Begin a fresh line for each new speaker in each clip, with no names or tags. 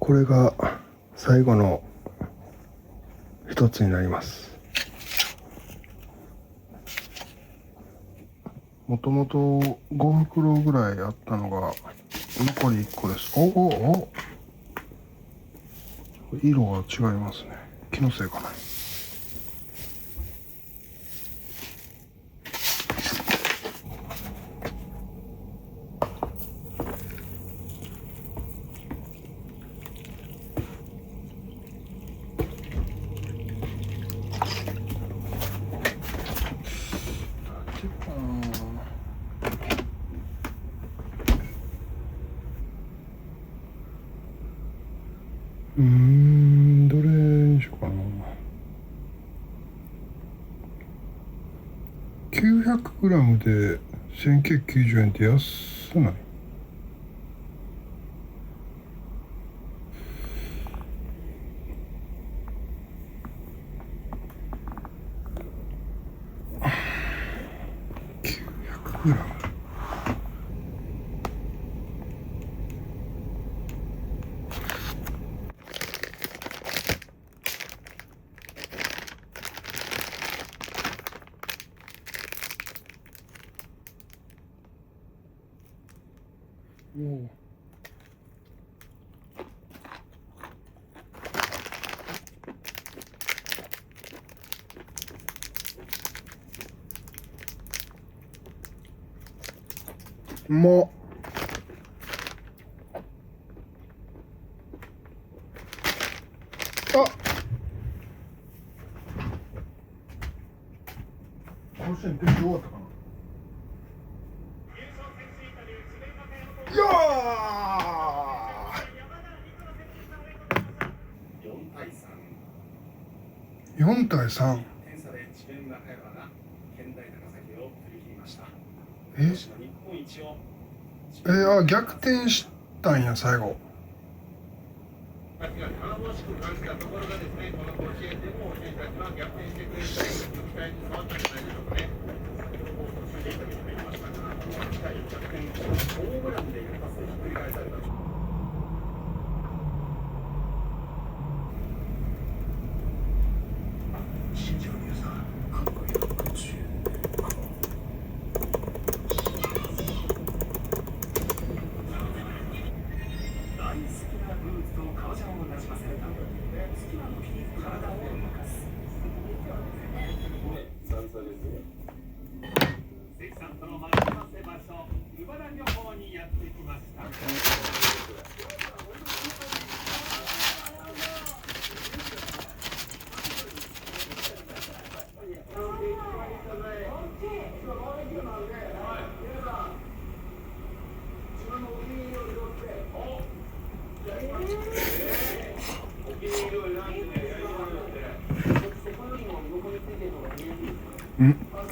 これが最後の一つになります。もともと5袋ぐらいあったのが残り1個です。お色が違いますね。気のせいかな。どれにしようかな。900g で1990円って安ない？900g。もう甲子園出て終わったかな。いやー4対3。逆転したんや最後。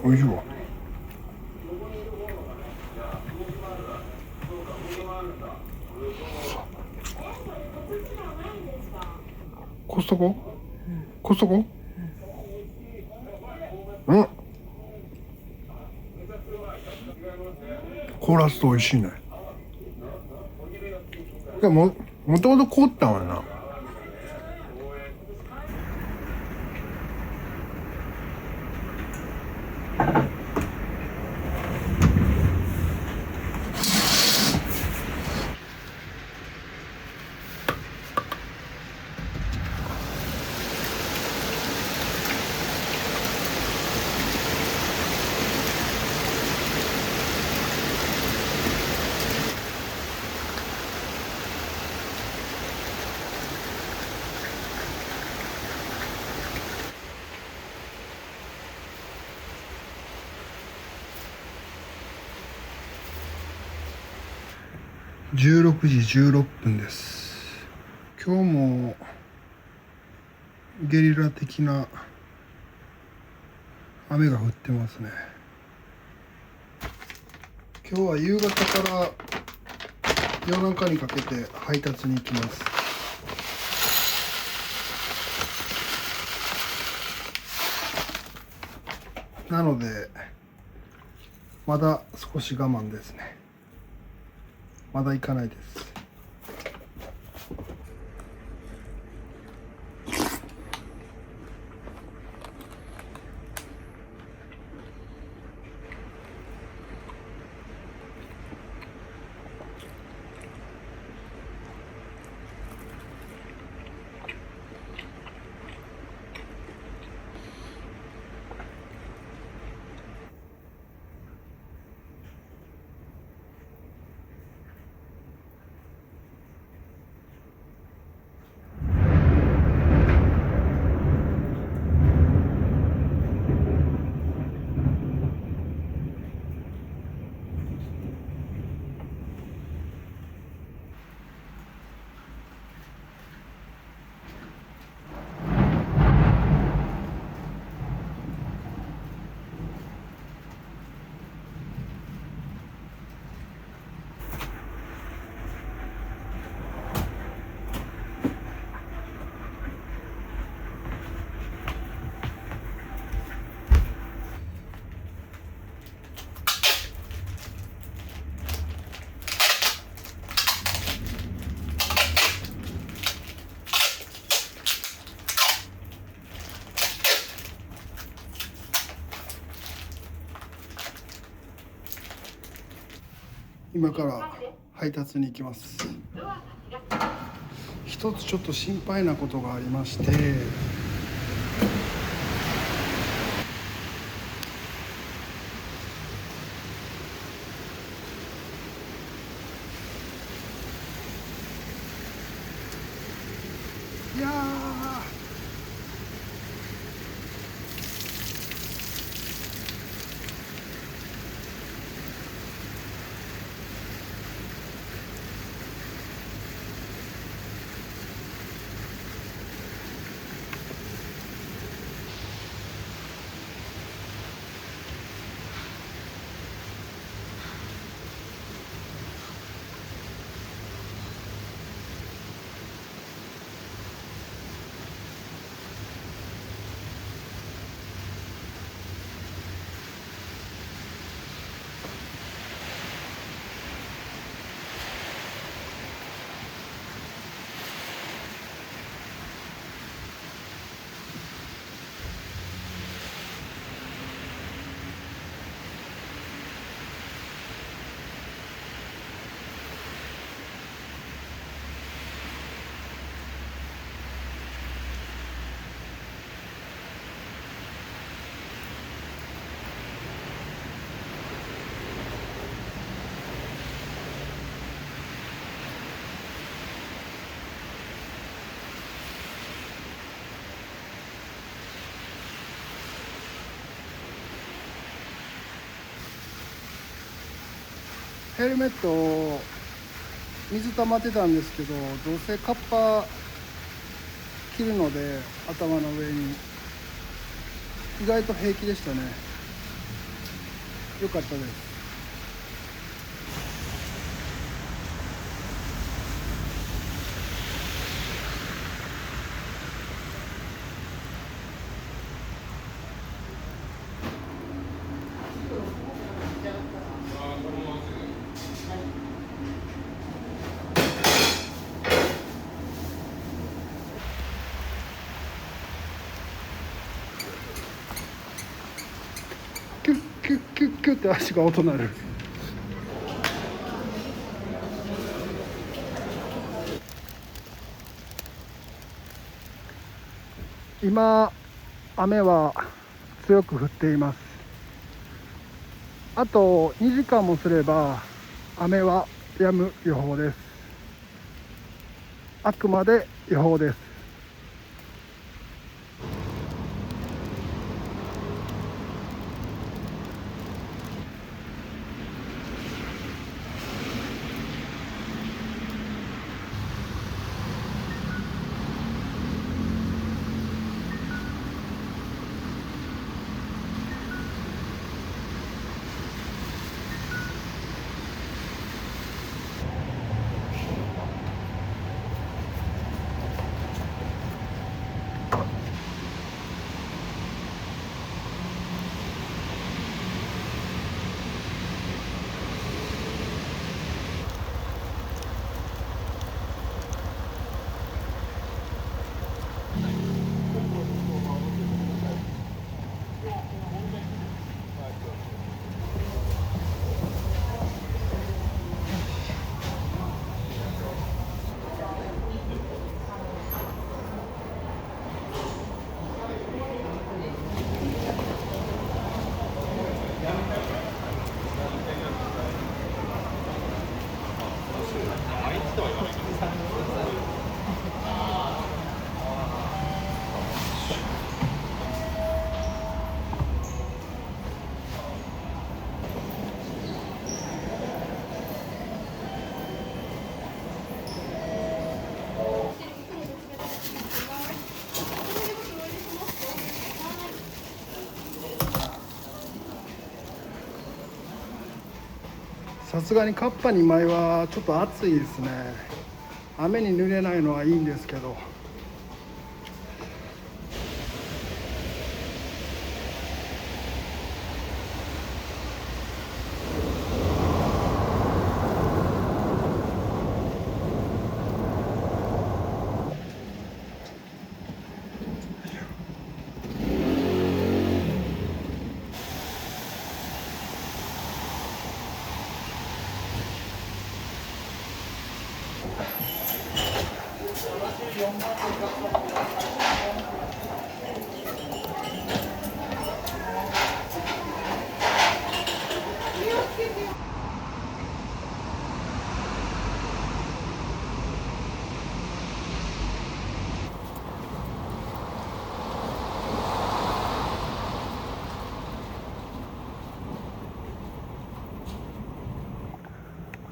おいしいわ。コストコ？コストコ？凍らすと美味しいね。でももともと凍ったんやな。16時16分です。今日もゲリラ的な雨が降ってますね。今日は夕方から夜中にかけて配達に行きます。なのでまだ少し我慢ですね。まだ行かないです。今から配達に行きます。一つちょっと心配なことがありまして、いやヘルメット水溜まってたんですけど、どうせカッパ着るので頭の上に意外と平気でしたね。良かったです。キュッキュッキュッキュッって足が音鳴る。今雨は強く降っています。あと2時間もすれば雨は止む予報です。あくまで予報です。さすがにカッパ2枚はちょっと暑いですね。雨に濡れないのはいいんですけど。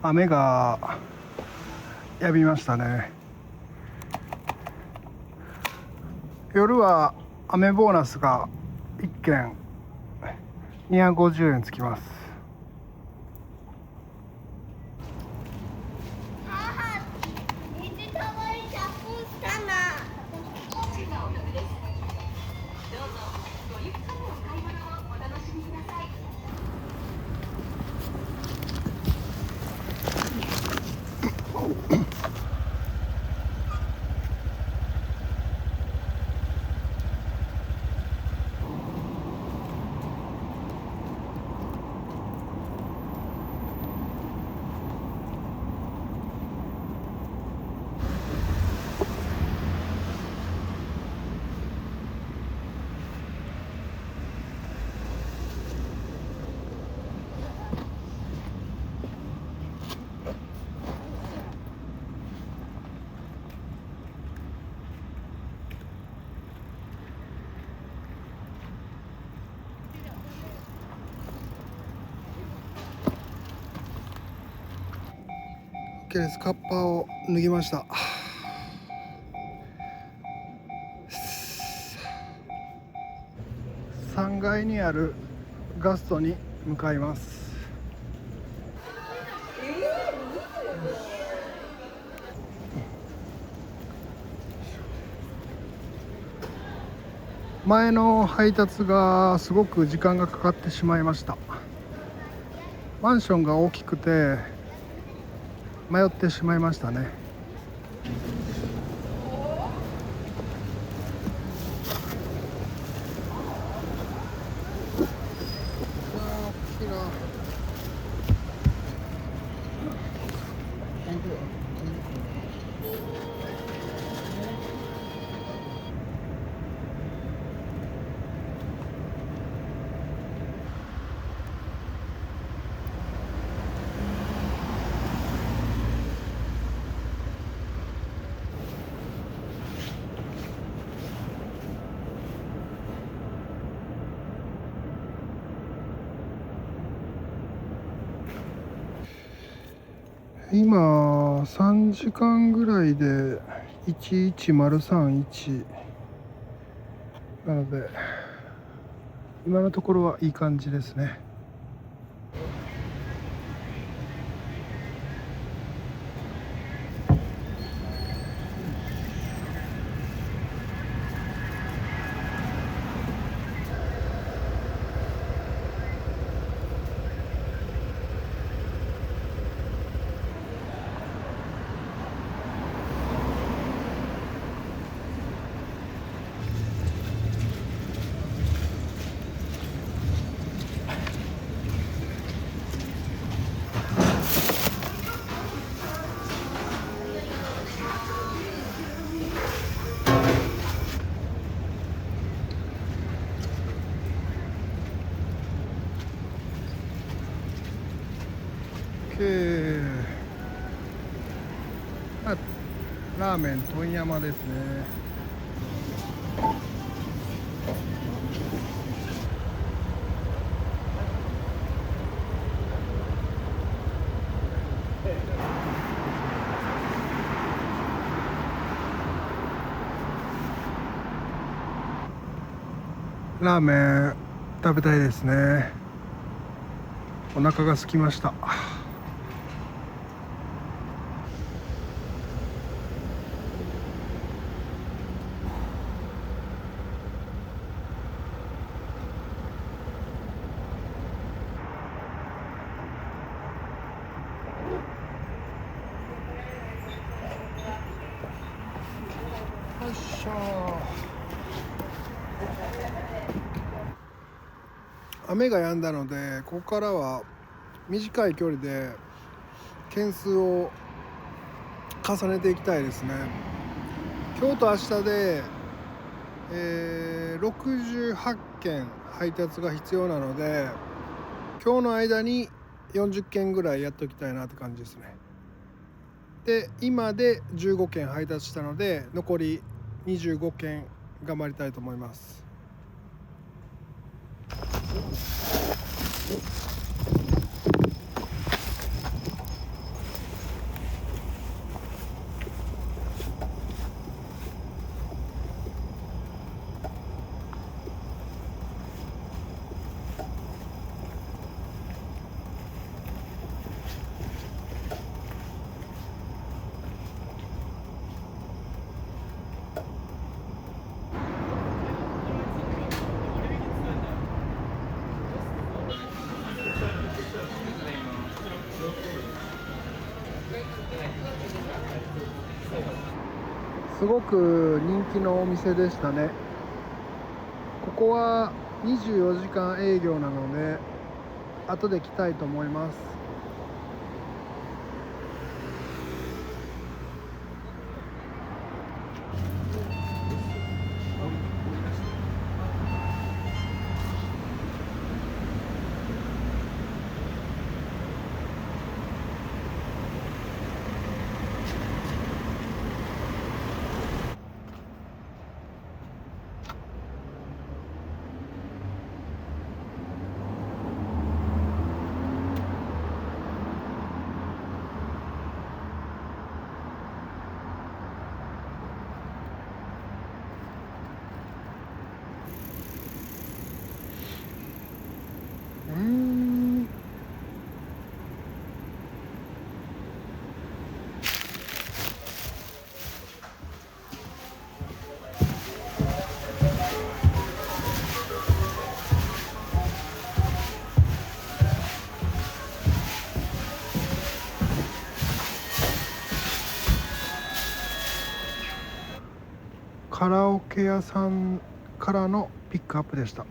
雨が止みましたね。夜は雨ボーナスが1件250円つきます。OK です。カッパを脱ぎました。3階にあるガストに向かいます。前の配達がすごく時間がかかってしまいました。マンションが大きくて迷ってしまいましたね。今3時間ぐらいで11031なので、今のところはいい感じですね。ラーメン問山ですね。ラーメン食べたいですね。お腹が空きました。よいしょ。雨が止んだので、ここからは短い距離で件数を重ねていきたいですね。今日と明日で、68件配達が必要なので、今日の間に40件ぐらいやっておきたいなって感じですね。で今で15件配達したので、残り25件頑張りたいと思います。すごく人気のお店でしたね。ここは24時間営業なので、後で来たいと思います。カラオケ屋さんからのピックアップでした。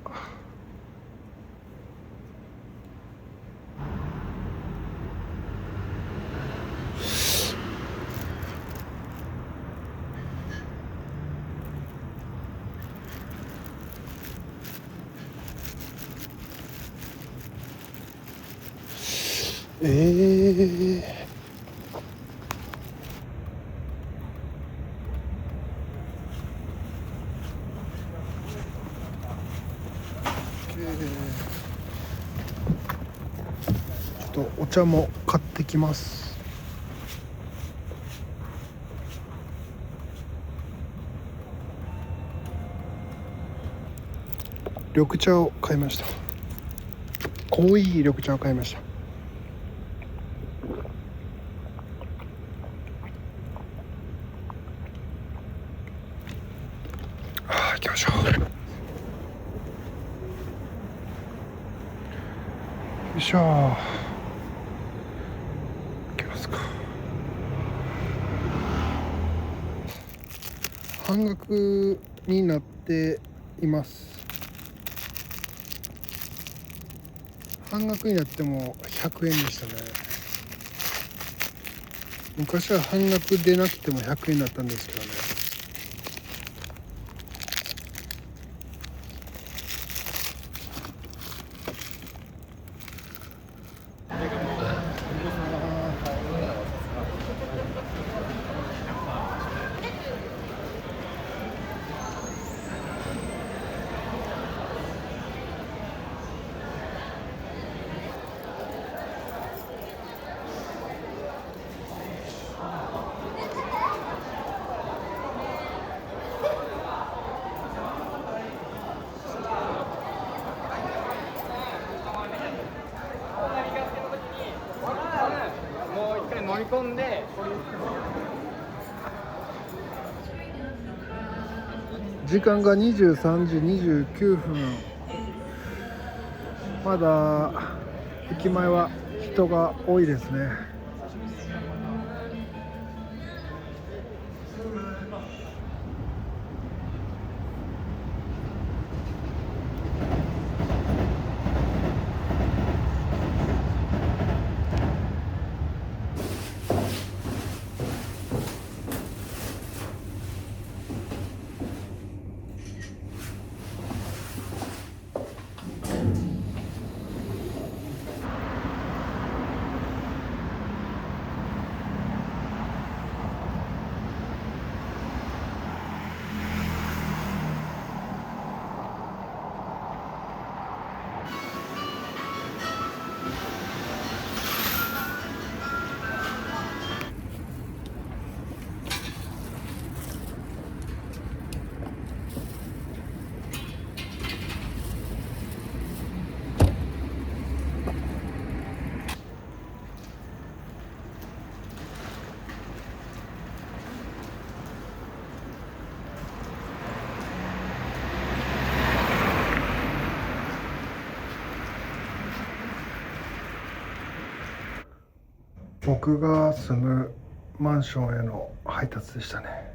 ちょっとお茶も買ってきます。緑茶を買いました。濃い緑茶を買いました。行きましょう。よいしょ。行きますか。半額になっています。半額になっても100円でしたね。昔は半額でなくても100円だったんですけどね。
飲み込んで
時間が23時29分。まだ駅前は人が多いですね。僕が住むマンションへの配達でしたね。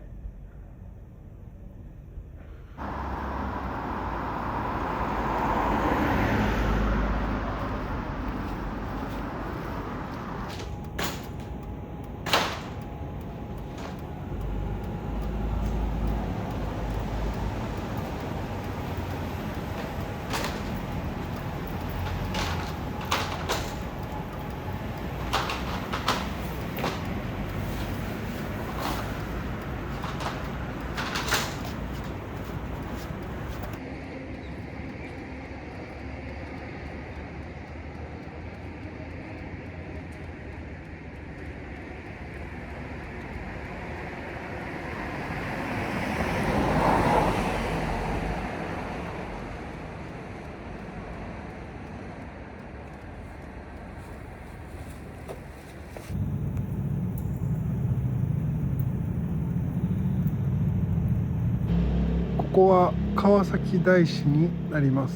ここは川崎大師になります。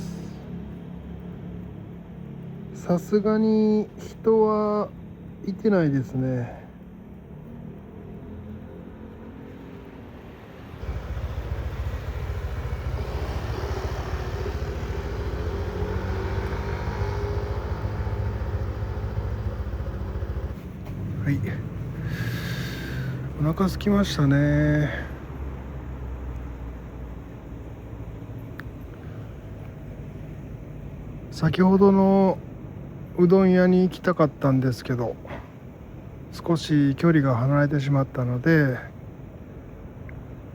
さすがに人はいてないですね。はい、お腹空きましたね。先ほどのうどん屋に行きたかったんですけど、少し距離が離れてしまったので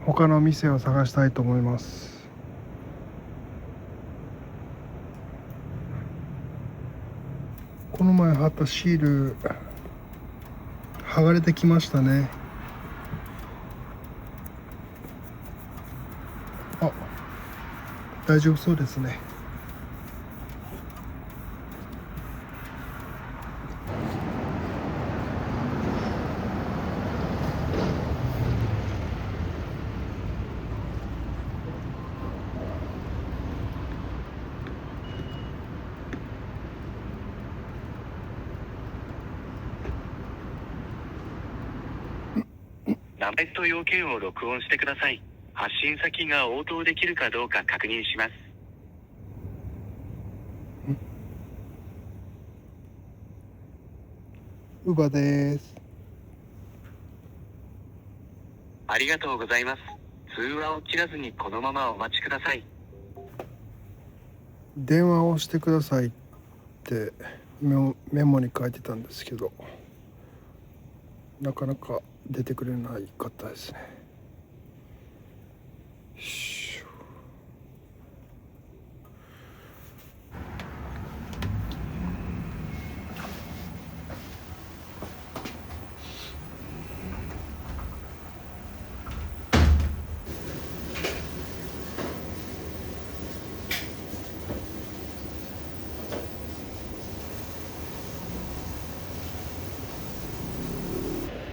他の店を探したいと思います。この前貼ったシール剥がれてきましたね。あ、大丈夫そうですね。
名前と要件を録音してください。発信先が応答できるかどうか確認します。
ウバです。
ありがとうございます。通話を切らずにこのままお待ちください。
電話をしてくださいってメモに書いてたんですけど、なかなか出てくれないかったですね。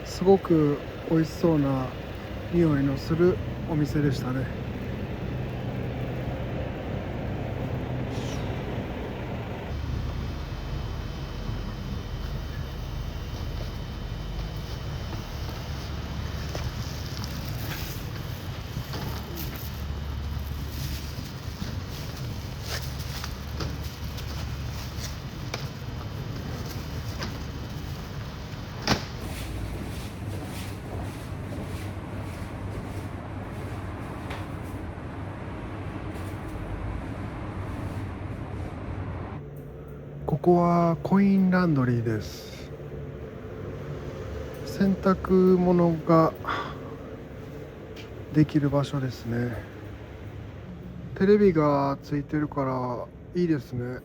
すごく美味しそうな匂いのするお店でしたね。ここはコインランドリーです。洗濯物ができる場所ですね。テレビがついてるからいいですね。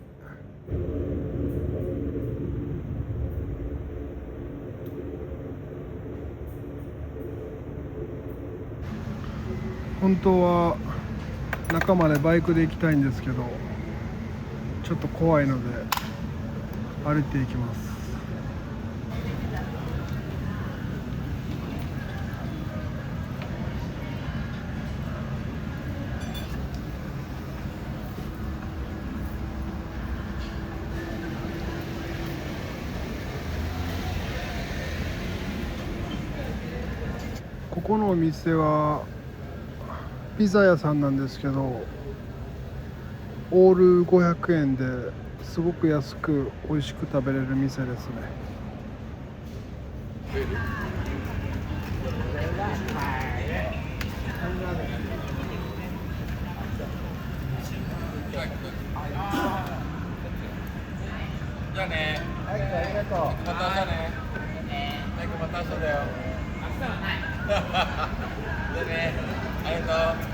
本当は中までバイクで行きたいんですけど、ちょっと怖いので歩いていきます。このお店はピザ屋さんなんですけど、オール500円ですごく安く美味しく食べれる店ですね。
じゃあね。はい、ありがとう。またじゃね。またそうだよ。明日はない。じゃあね。ありがとう。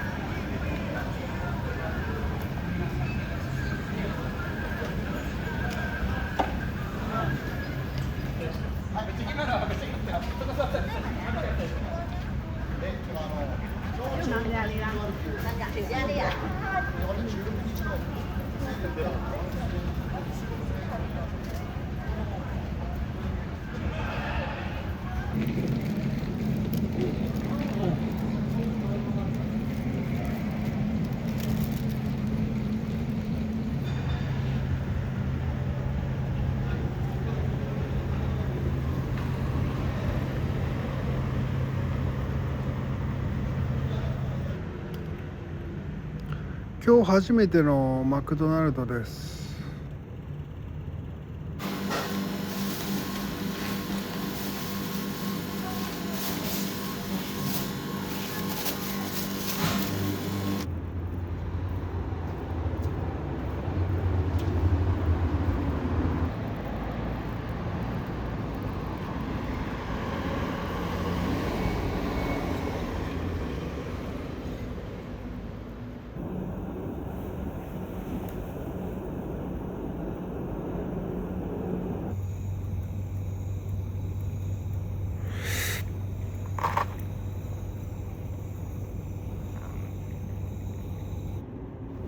今日初めてのマクドナルドです。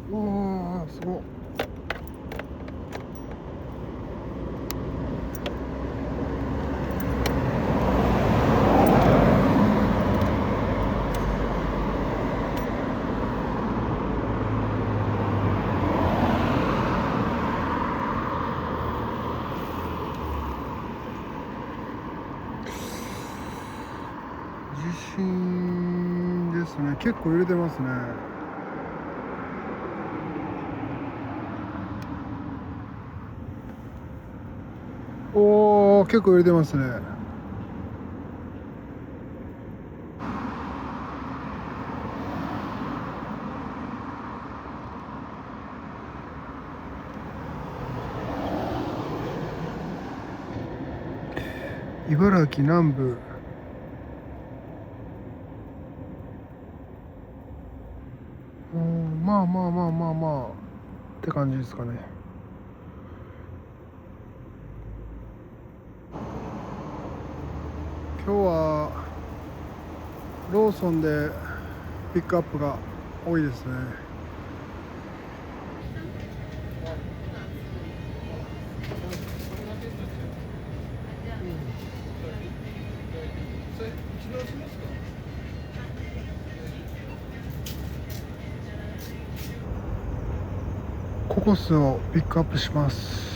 わあ、すごい。地震ですね。結構揺れてますね。おー、結構揺れてますね。茨城南部。まあまあまあまあまあって感じですかね。今日はローソンでピックアップが多いですね。ココスをピックアップします。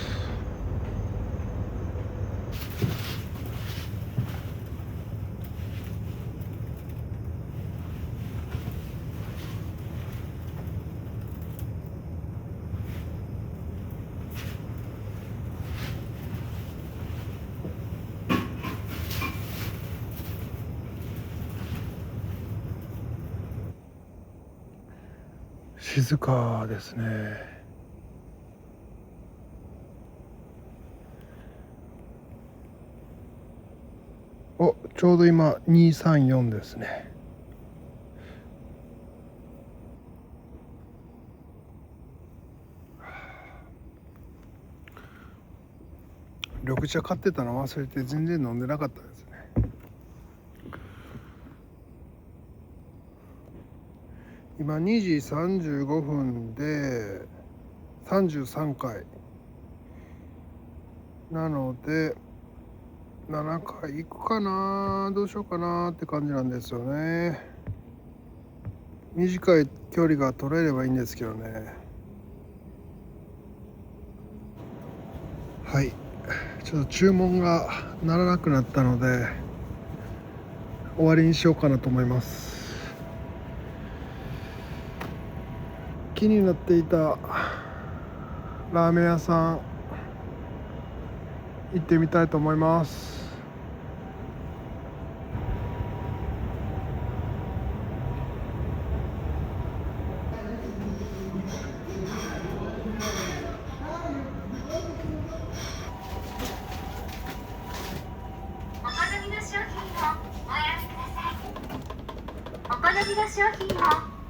静かですね。ちょうど今234ですね。緑茶買ってたの忘れて全然飲んでなかったですね。今2時35分で33回なので7回行くかな、どうしようかなって感じなんですよね。短い距離が取れればいいんですけどね。はい、ちょっと注文が鳴らなくなったので終わりにしようかなと思います。気になっていたラーメン屋さん行ってみたいと思います。
お好みの商品を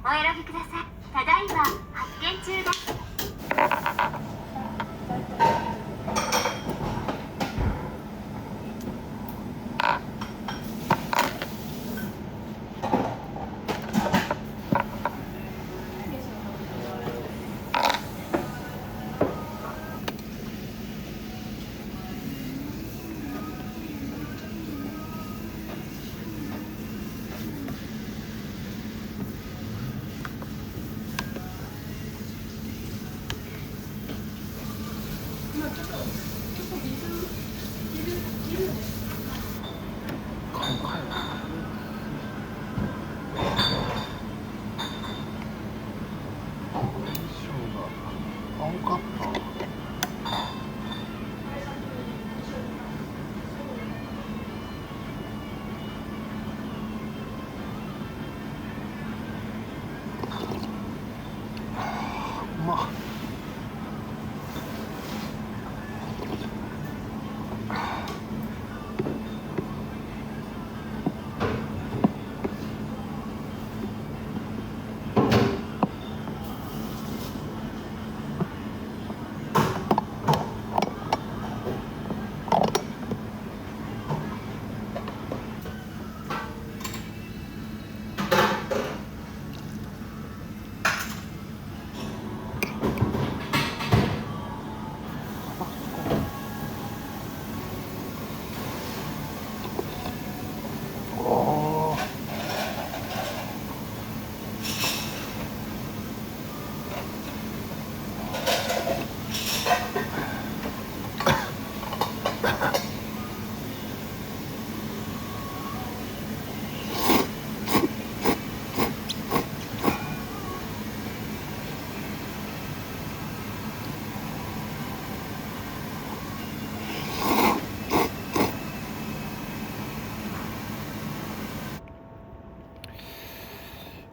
お選びください。ただいま発券中です。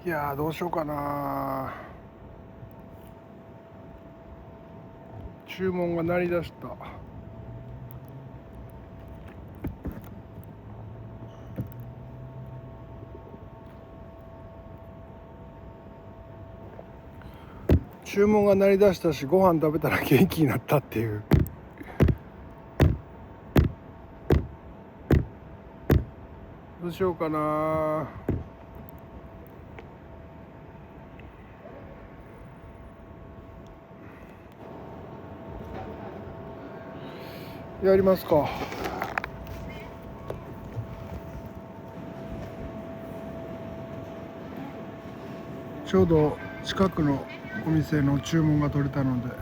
いやー、どうしようかな。注文が鳴り出した。注文が鳴り出したし、ご飯食べたら元気になったっていう。どうしようかな。やりますか。ちょうど近くのお店の注文が取れたので、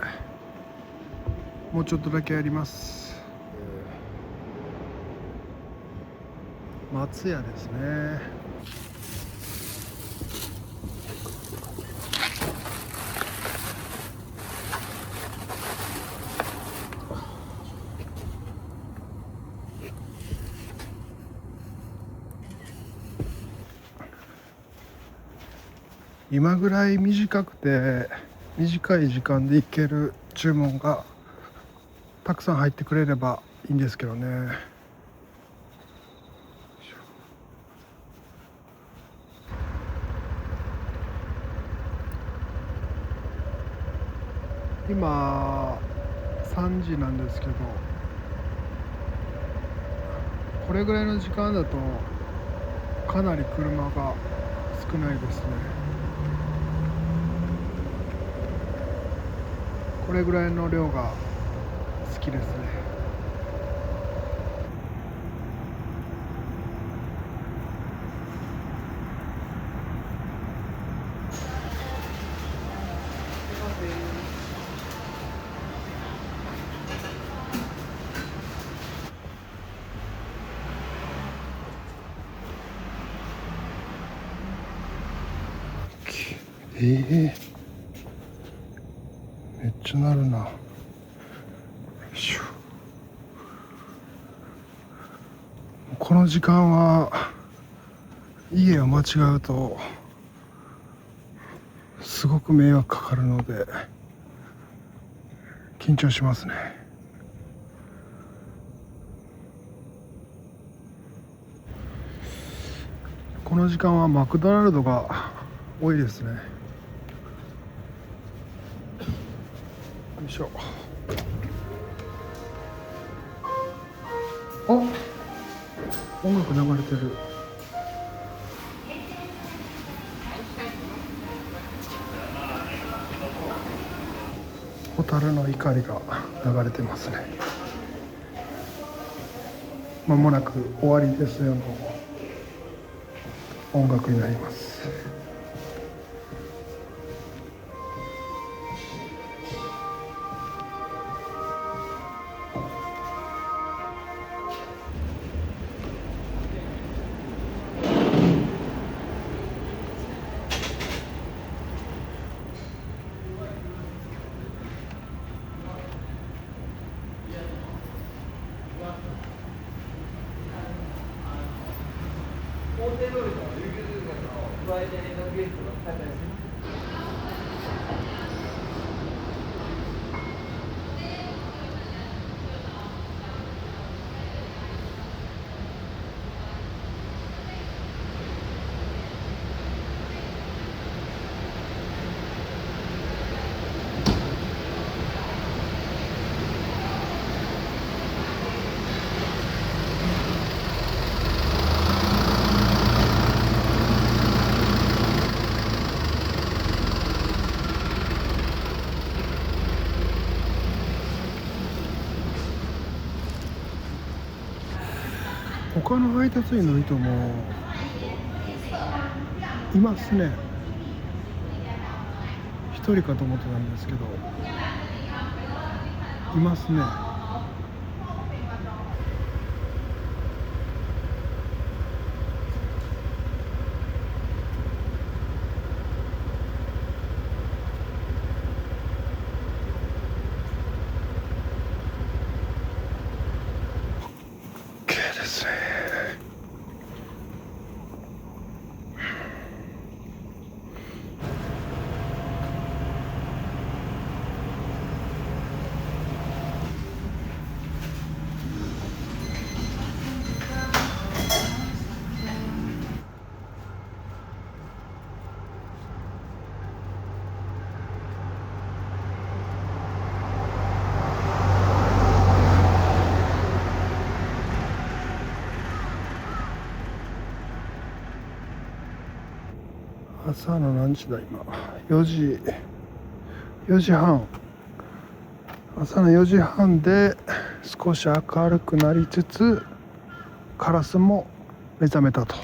もうちょっとだけやります。松屋ですね。今ぐらい短い時間で行ける注文がたくさん入ってくれればいいんですけどね。今3時なんですけど、これぐらいの時間だとかなり車が少ないですね。これぐらいの量が好きですね。めっちゃなるな。この時間は家を間違うとすごく迷惑かかるので緊張しますね。この時間はマクドナルドが多いですね。よいしょ。あ、音楽流れてる。蛍の怒りが流れてますね。まもなく終わりですよの音楽になります。他の配達員の人もいますね。一人かと思ってたんですけどいますね。OK ですね。朝の何時だ今。4時半。朝の4時半で少し明るくなりつつカラスも目覚めたと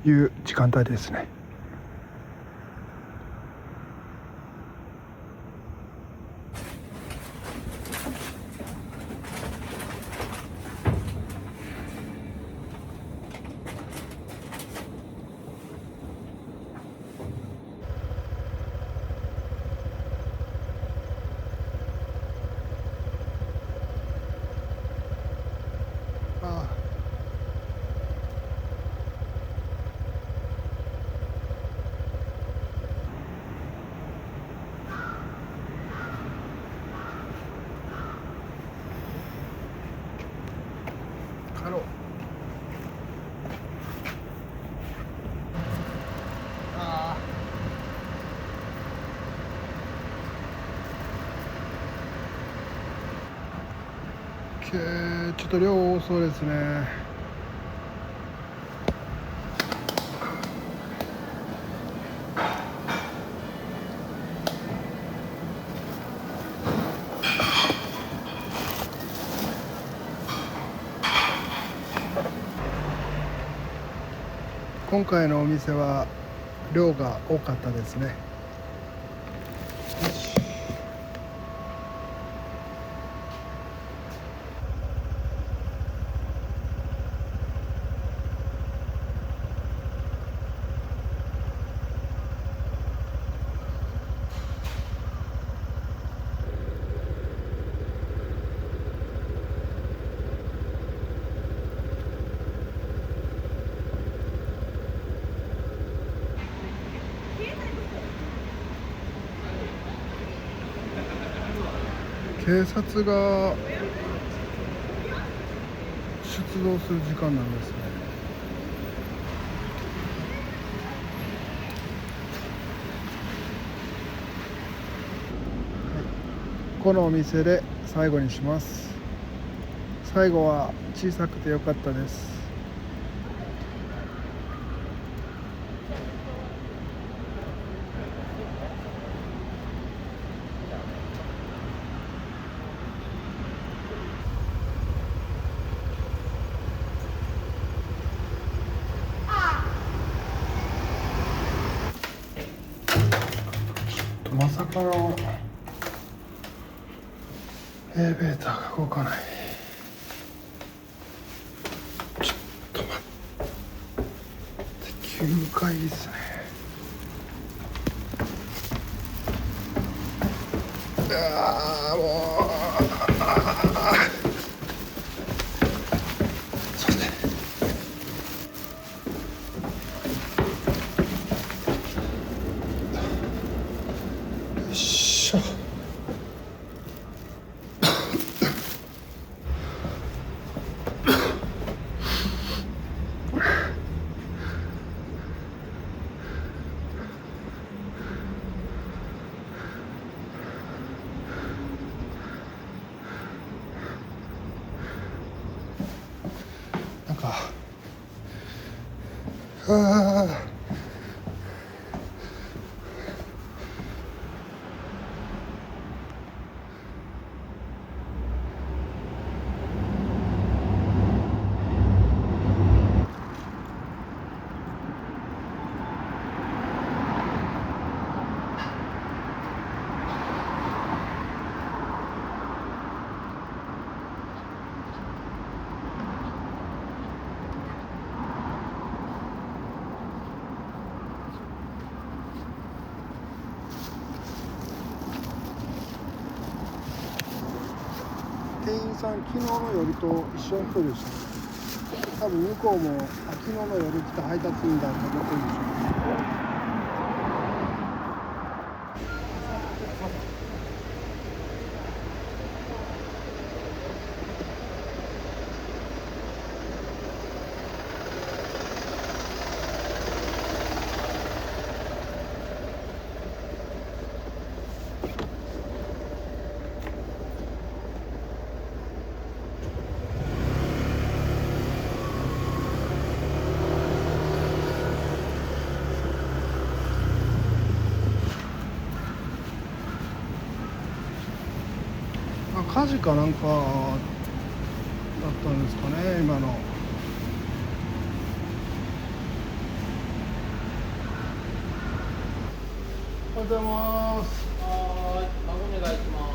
いう時間帯ですね。帰ろう。ちょっと量多そうですね。今回のお店は量が多かったですね。警察が出動する時間なんですね。このお店で最後にします。最後は小さくてよかったです。まさかのエレベーターが動かない。ちょっと待って、9階ですね。ああもうそうね。よいしょ。なんか店員さん、昨日の夜と一緒の人でしたね。多分向こうも昨日の夜来た配達員だと思ってるんでしょう。火事かなんかだったんですかね、今の。おはようございます。
はい、お願いします。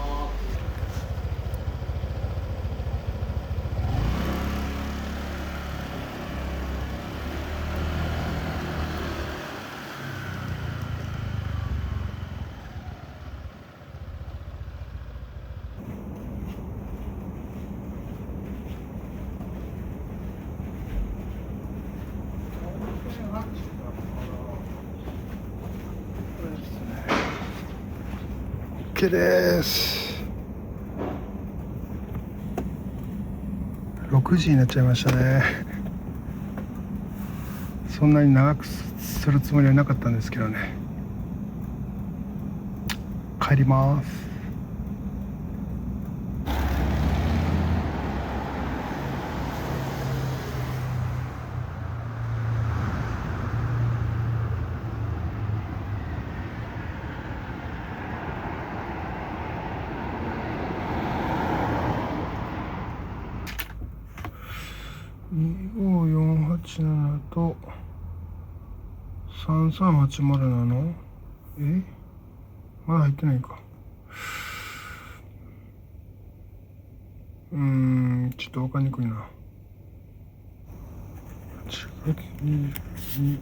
OK です。6時になっちゃいましたね。そんなに長くするつもりはなかったんですけどね。帰ります。25487と33807。まだ入ってないか。ちょっと分かりにくいな。8月22。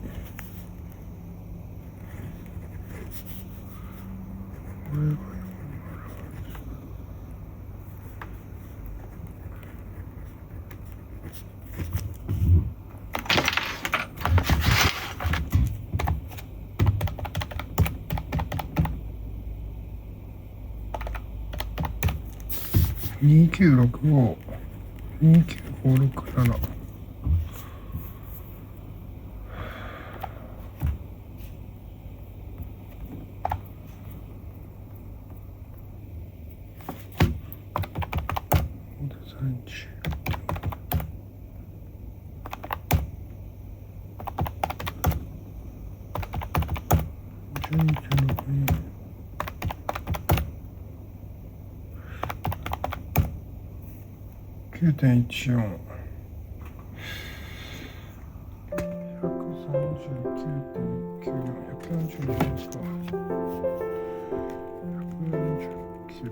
これが2965、29567。9.14、139.94、140ですか。140キロ。